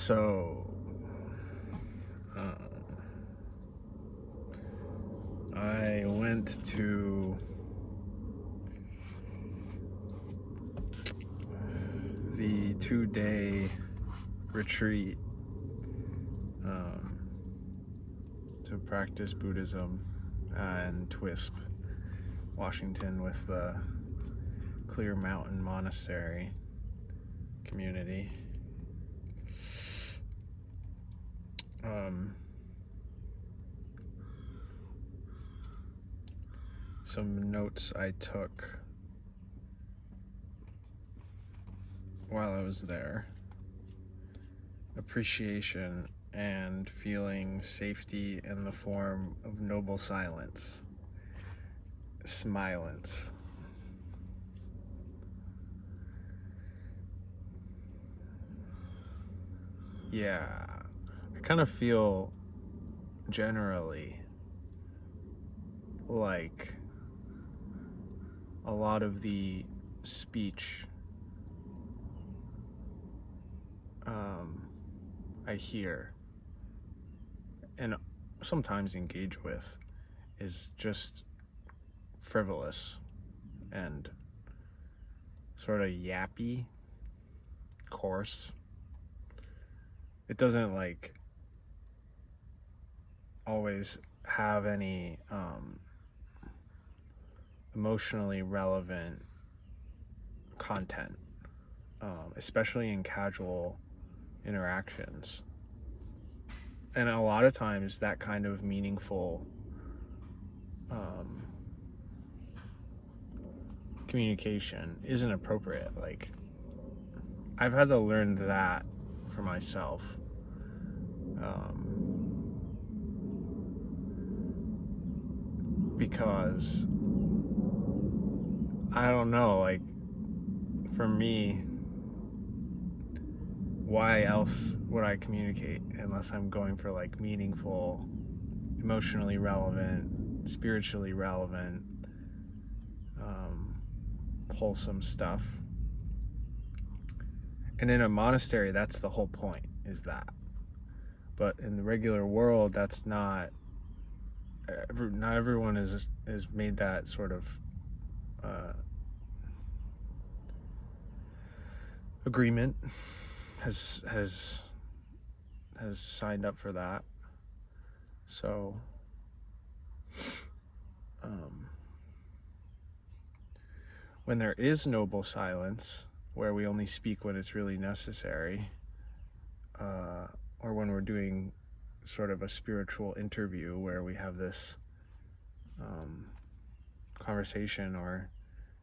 So, uh, I went to the 2-day retreat um, to practice Buddhism in Twisp, Washington, with the Clear Mountain Monastery community. Some notes I took while I was there: appreciation and feeling safety in the form of noble silence, smilance. Yeah, I kind of feel generally like a lot of the speech I hear and sometimes engage with is just frivolous and sort of yappy, coarse. It doesn't always have any emotionally relevant content, especially in casual interactions. And a lot of times that kind of meaningful communication isn't appropriate. I've had to learn that for myself. Because I don't know, for me, why else would I communicate unless I'm going for meaningful, emotionally relevant, spiritually relevant, wholesome stuff. And in a monastery, that's the whole point, is that. But in the regular world, that's not everyone is made that sort of agreement, has signed up for that. So when there is noble silence, where we only speak when it's really necessary, or when we're doing sort of a spiritual interview where we have this conversation or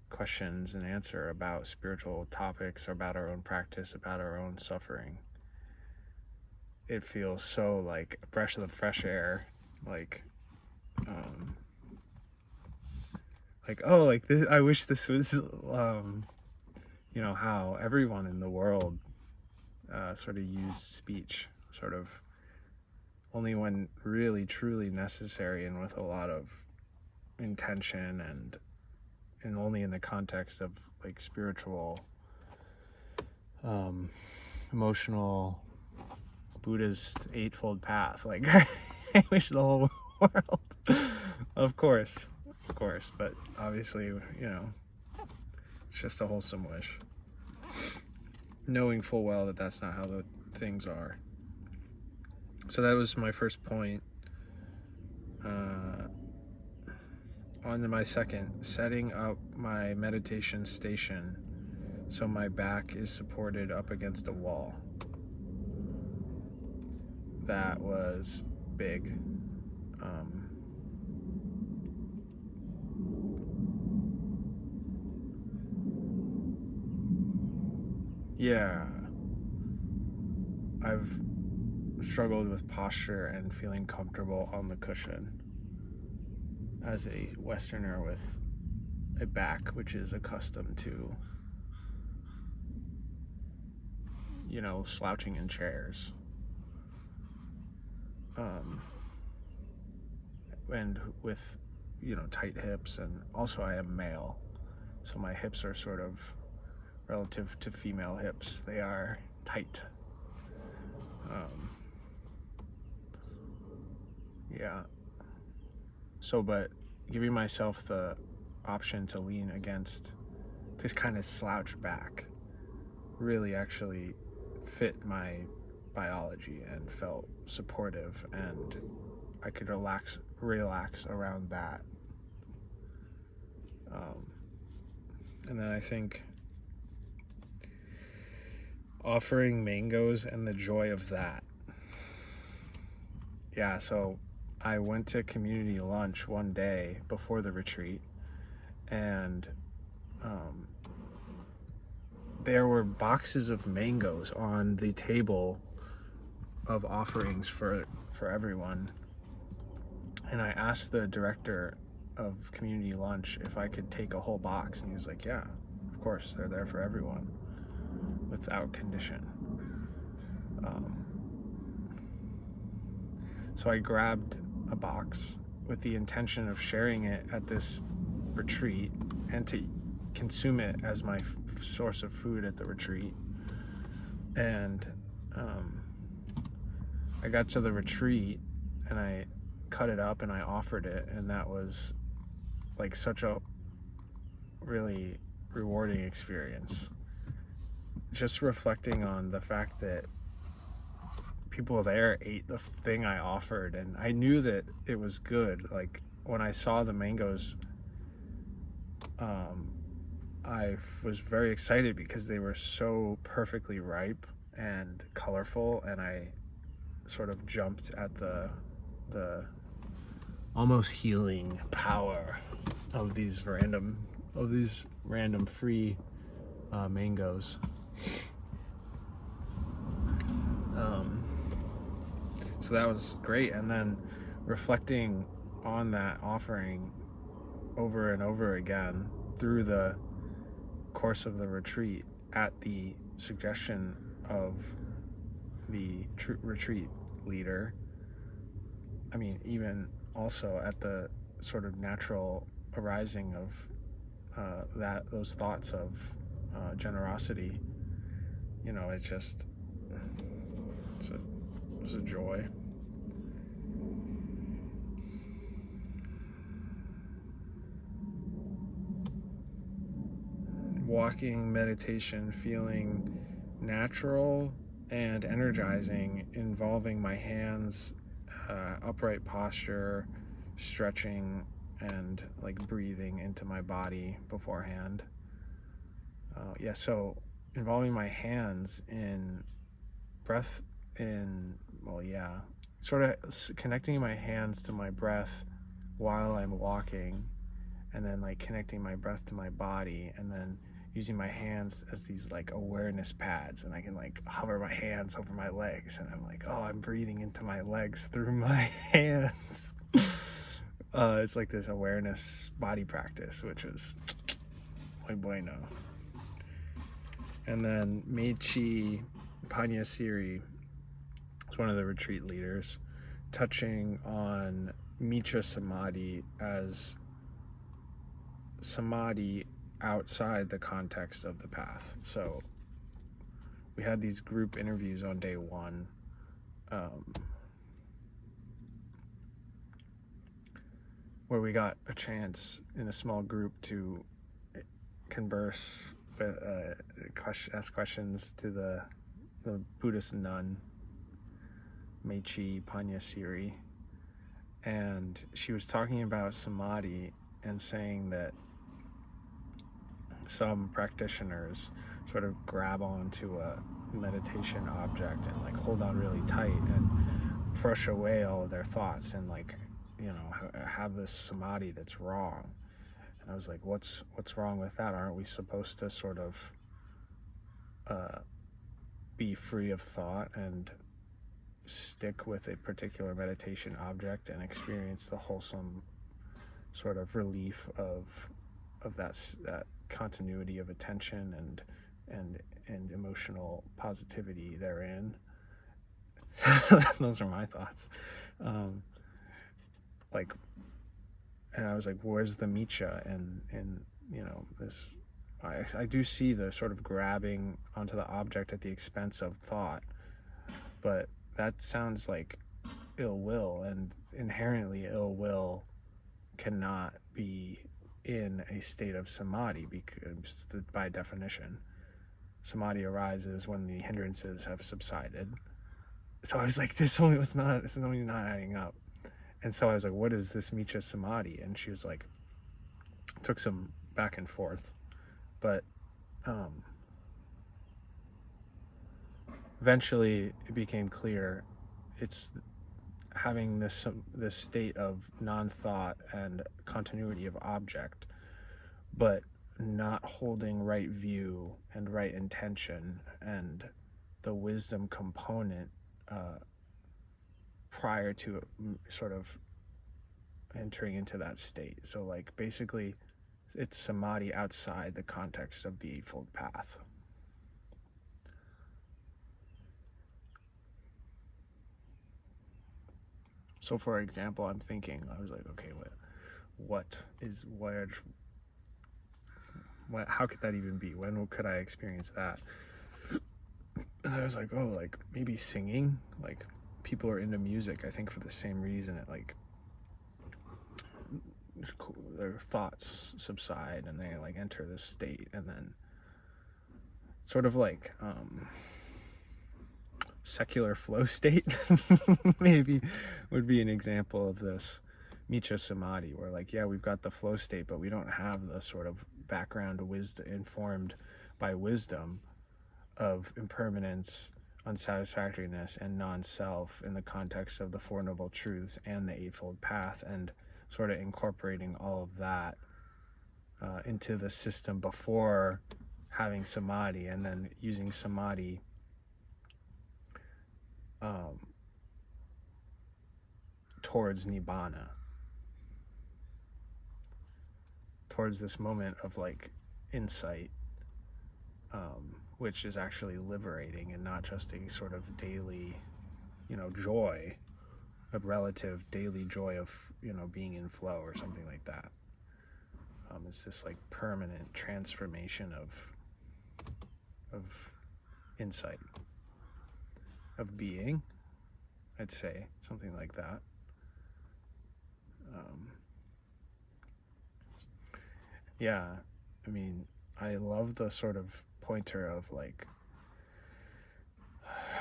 questions and answer about spiritual topics, about our own practice, about our own suffering, it feels so like a breath of fresh air, this, I wish this was how everyone in the world sort of used speech, sort of only when really truly necessary and with a lot of intention, and only in the context of spiritual, emotional, Buddhist Eightfold Path. I wish the whole world, of course, but obviously, it's just a wholesome wish, knowing full well that that's not how the things are. So that was my first point. On to my second: setting up my meditation station so my back is supported up against a wall. That was big. Yeah, I've struggled with posture and feeling comfortable on the cushion as a Westerner with a back which is accustomed to, slouching in chairs. And with, tight hips, and also I am male, so my hips are sort of, relative to female hips, they are tight. Um, yeah. So, but giving myself the option to lean against, to kind of slouch back, really actually fit my biology and felt supportive, and I could relax around that. Um, and then I think offering mangoes and the joy of that. Yeah, so I went to community lunch one day before the retreat, and um, there were boxes of mangoes on the table of offerings for everyone. And I asked the director of community lunch if I could take a whole box, and he was like, yeah, of course, they're there for everyone without condition. So I grabbed a box with the intention of sharing it at this retreat and to consume it as my source of food at the retreat. And I got to the retreat and I cut it up and I offered it, and that was like such a really rewarding experience. Just reflecting on the fact that people there ate the thing I offered, and I knew that it was good. Like when I saw the mangoes, I was very excited because they were so perfectly ripe and colorful, and I sort of jumped at the almost healing power of these random free mangoes. So that was great. And then reflecting on that offering over and over again through the course of the retreat at the suggestion of the retreat leader. I mean, even also at the sort of natural arising of those thoughts of generosity. You know, it was a joy. Walking meditation feeling natural and energizing, involving my hands, upright posture, stretching, and like breathing into my body beforehand. So involving my hands in breath, sort of connecting my hands to my breath while I'm walking, and then like connecting my breath to my body, and then using my hands as these like awareness pads, and I can like hover my hands over my legs, and I'm like, oh, I'm breathing into my legs through my hands. It's like this awareness body practice, which is muy bueno. And then Meichi Panyasiri is one of the retreat leaders, touching on Mitra Samadhi as samadhi outside the context of the path. So we had these group interviews on day one, where we got a chance in a small group to converse with, ask questions to the Buddhist nun, Meichi Panyasiri, and she was talking about samadhi and saying that some practitioners sort of grab onto a meditation object and like hold on really tight and push away all of their thoughts and like, you know, have this samadhi that's wrong. And I was like, what's wrong with that? Aren't we supposed to sort of be free of thought and stick with a particular meditation object and experience the wholesome sort of relief of that continuity of attention and emotional positivity therein? Those are my thoughts. And I was like, where's the Micha? And you know, this, I do see the sort of grabbing onto the object at the expense of thought, but that sounds like ill will, and inherently ill will cannot be in a state of samadhi, because by definition samadhi arises when the hindrances have subsided. So I was like, this only not adding up. And so I was like, what is this Micha Samadhi? And she was like, took some back and forth, but eventually it became clear it's having this state of non-thought and continuity of object, but not holding right view and right intention and the wisdom component prior to sort of entering into that state. So like basically it's samadhi outside the context of the Eightfold Path. So for example, I'm thinking, I was like, okay, how could that even be? When could I experience that? And I was like, oh, like maybe singing. Like people are into music, I think, for the same reason. It like their thoughts subside and they like enter this state, and then sort of like secular flow state maybe would be an example of this Micha Samadhi, where like, yeah, we've got the flow state, but we don't have the sort of background wisdom informed by wisdom of impermanence, unsatisfactoriness, and non-self in the context of the Four Noble Truths and the Eightfold Path, and sort of incorporating all of that into the system before having samadhi, and then using samadhi towards nibbana, towards this moment of like insight, which is actually liberating and not just a sort of daily, joy, a relative daily joy of, being in flow or something like that. It's this like permanent transformation of insight, of being, I'd say, something like that. Yeah, I mean, I love the sort of pointer of like,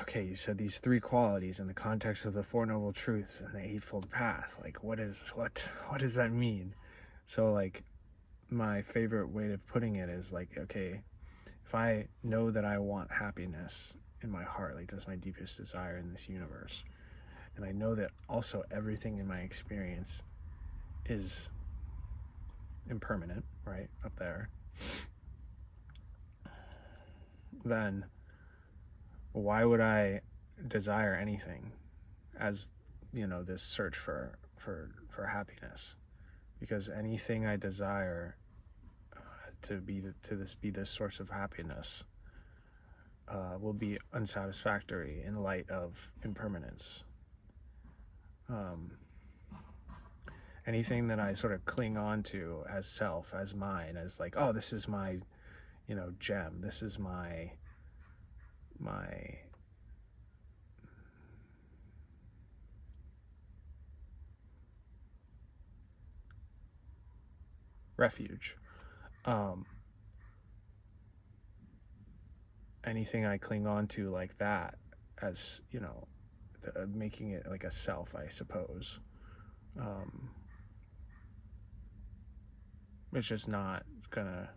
okay, you said these three qualities in the context of the Four Noble Truths and the Eightfold Path. Like, what does that mean? So like, my favorite way of putting it is like, okay, if I know that I want happiness in my heart, like that's my deepest desire in this universe, and I know that also everything in my experience is impermanent, right, up there, then why would I desire anything as, this search for happiness? Because anything I desire to be this source of happiness will be unsatisfactory in light of impermanence. Anything that I sort of cling on to as self, as mine, as like, oh, this is my, gem, this is my refuge. Anything I cling on to like that, as, making it like a self, I suppose. It's just not gonna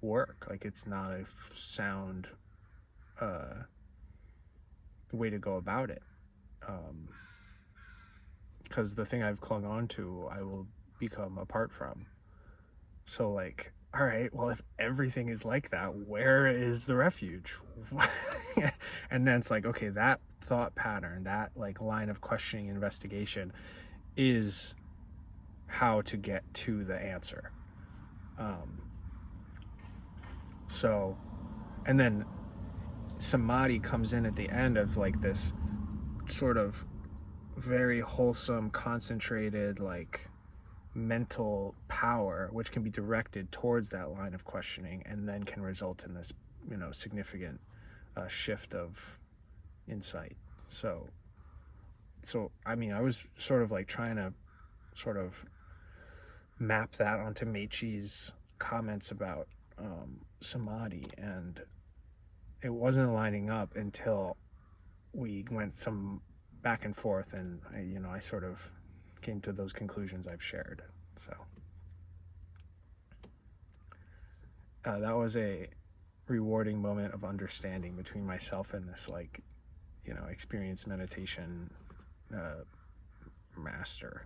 work. Like, it's not a sound way to go about it. Because the thing I've clung on to, I will become apart from. So like, all right, well, if everything is like that, where is the refuge? And then it's like, okay, that thought pattern, that like line of questioning investigation is how to get to the answer. So, and then samadhi comes in at the end of like this sort of very wholesome, concentrated, like mental power, which can be directed towards that line of questioning, and then can result in this, significant shift of insight. So I mean, I was sort of like trying to sort of map that onto Meichi's comments about samadhi, and it wasn't lining up until we went some back and forth, and I sort of came to those conclusions I've shared. So that was a rewarding moment of understanding between myself and this, like, experienced meditation master.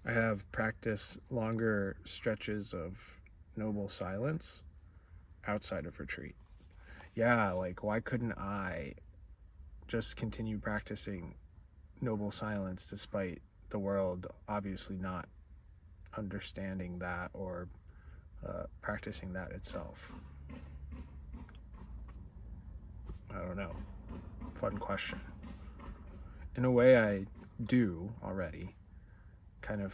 I have practiced longer stretches of noble silence outside of retreat. Yeah, like, why couldn't I just continue practicing noble silence despite the world obviously not understanding that or practicing that itself? I don't know. Fun question. In a way, I do already. Kind of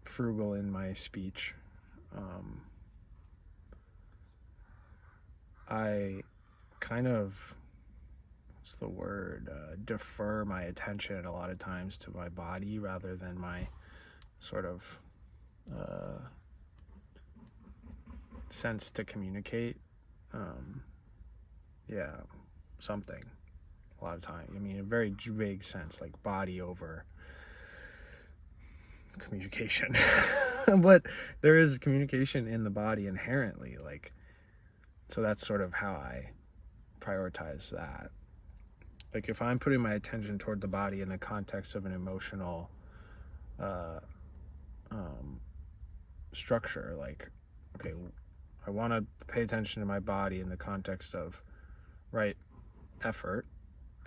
frugal in my speech. I kind of, what's the word, defer my attention a lot of times to my body rather than my sort of sense to communicate. Yeah, something. A lot of time. I mean, a very vague sense, like body over communication. But there is communication in the body inherently, like, so that's sort of how I prioritize that. Like, if I'm putting my attention toward the body in the context of an emotional structure, like, okay, I want to pay attention to my body in the context of right effort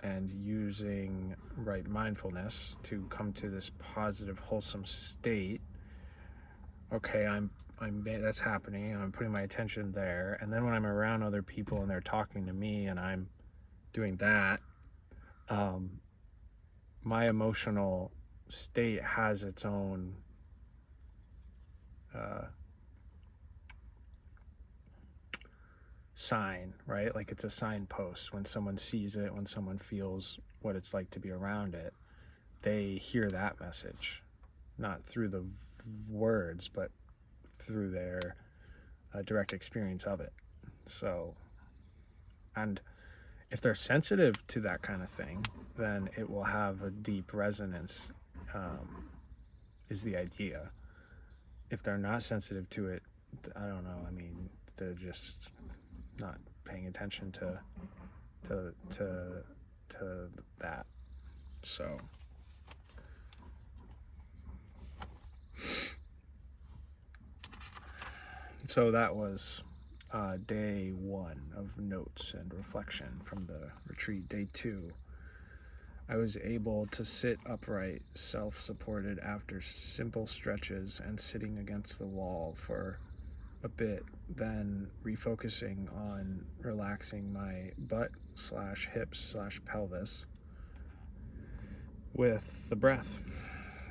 and using right mindfulness to come to this positive, wholesome state. Okay, I'm that's happening. I'm putting my attention there, and then when I'm around other people and they're talking to me and I'm doing that, my emotional state has its own sign, right? Like, it's a signpost. When someone sees it, when someone feels what it's like to be around it, they hear that message, not through the words, but through their direct experience of it. So, and if they're sensitive to that kind of thing, then it will have a deep resonance, is the idea. If they're not sensitive to it, I don't know. I mean, they're just not paying attention to that. So that was day 1 of notes and reflection from the retreat. Day 2, I was able to sit upright, self-supported after simple stretches and sitting against the wall for a bit, then refocusing on relaxing my butt/hips/pelvis with the breath,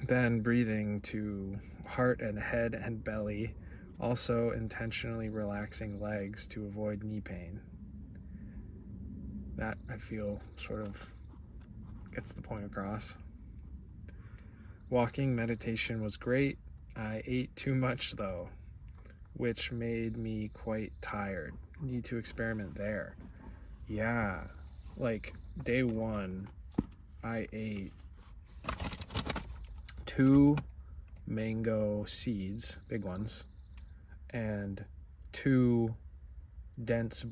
then breathing to heart and head and belly, also intentionally relaxing legs to avoid knee pain. That, I feel, sort of gets the point across. Walking meditation was great. I ate too much though, which made me quite tired. Need to experiment there. Yeah, like day 1, I ate 2 mango seeds, big ones, and 2 dense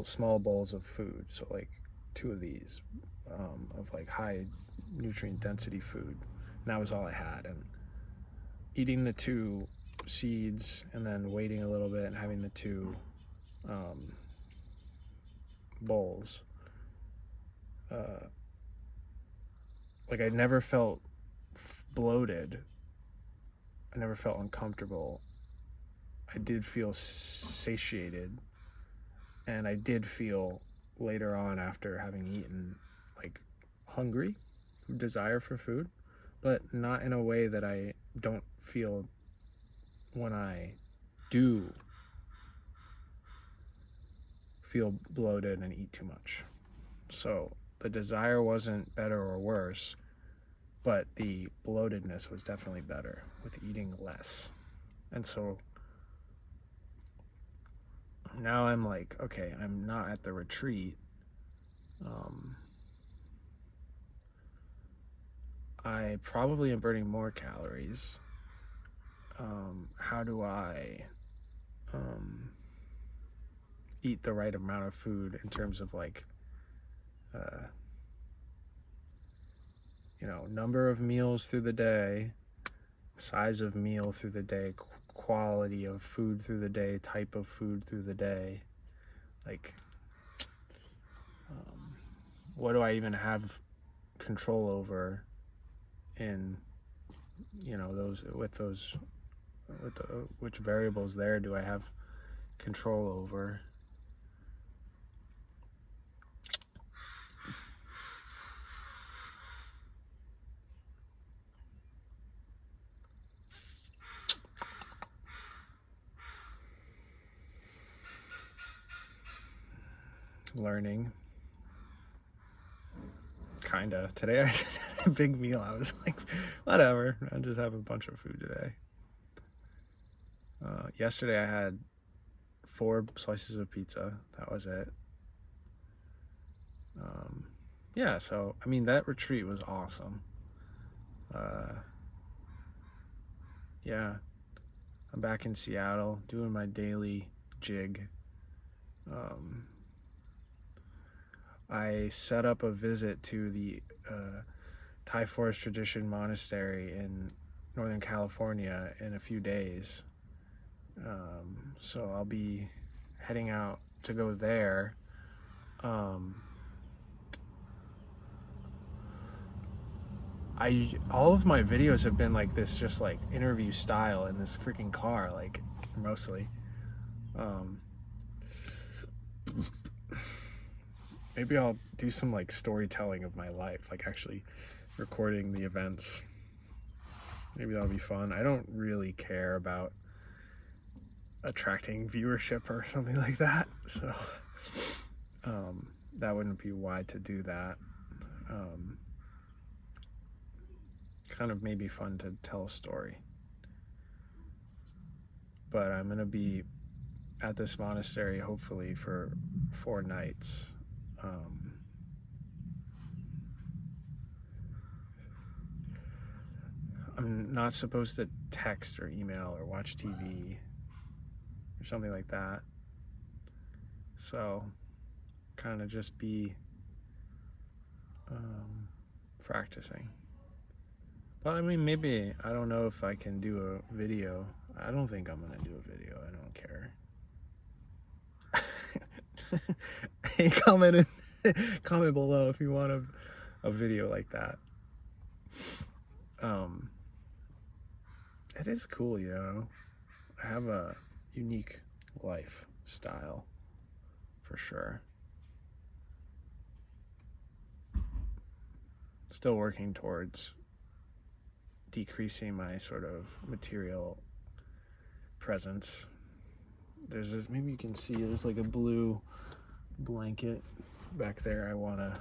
small bowls of food. So like 2 of these of like high nutrient density food. And that was all I had. And eating the 2 seeds and then waiting a little bit and having the 2 bowls, like, I never felt bloated. I never felt uncomfortable. I did feel satiated, and I did feel later on, after having eaten, like, hungry, desire for food, but not in a way that I don't feel when I do feel bloated and eat too much. So the desire wasn't better or worse, but the bloatedness was definitely better with eating less. And so now I'm like, okay, I'm not at the retreat. I probably am burning more calories. How do I eat the right amount of food in terms of like, number of meals through the day, size of meal through the day, quality of food through the day, type of food through the day. Like, what do I even have control over in, which variables there do I have control over? Learning. Kinda. Today I just had a big meal. I was like, whatever, I'll just have a bunch of food today. Yesterday I had 4 slices of pizza. That was it. Yeah, so, I mean, that retreat was awesome. Yeah, I'm back in Seattle doing my daily jig. I set up a visit to the Thai Forest Tradition Monastery in Northern California in a few days. So I'll be heading out to go there. All of my videos have been like this, just like interview style in this freaking car, like mostly. Maybe I'll do some like storytelling of my life, like actually recording the events. Maybe that'll be fun. I don't really care about attracting viewership or something like that, so that wouldn't be why to do that. Kind of maybe fun to tell a story. But I'm gonna be at this monastery hopefully for 4 nights. I'm not supposed to text or email or watch TV or something like that. So kind of just be practicing. But I mean, maybe, I don't know if I can do a video. I don't think I'm gonna do a video. I don't care. Hey, comment below if you want a video like that. It is cool, I have a unique lifestyle for sure. Still working towards decreasing my sort of material presence. There's this, maybe you can see, there's like a blue blanket back there I want to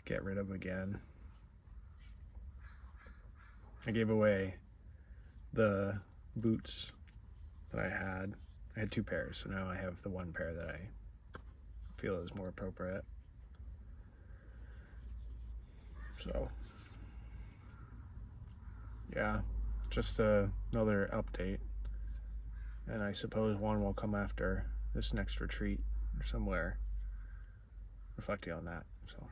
get rid of again. I gave away the boots that I had. I had 2 pairs, so now I have the 1 pair that I feel is more appropriate. So yeah, just another update, and I suppose one will come after this next retreat or somewhere reflecting on that. So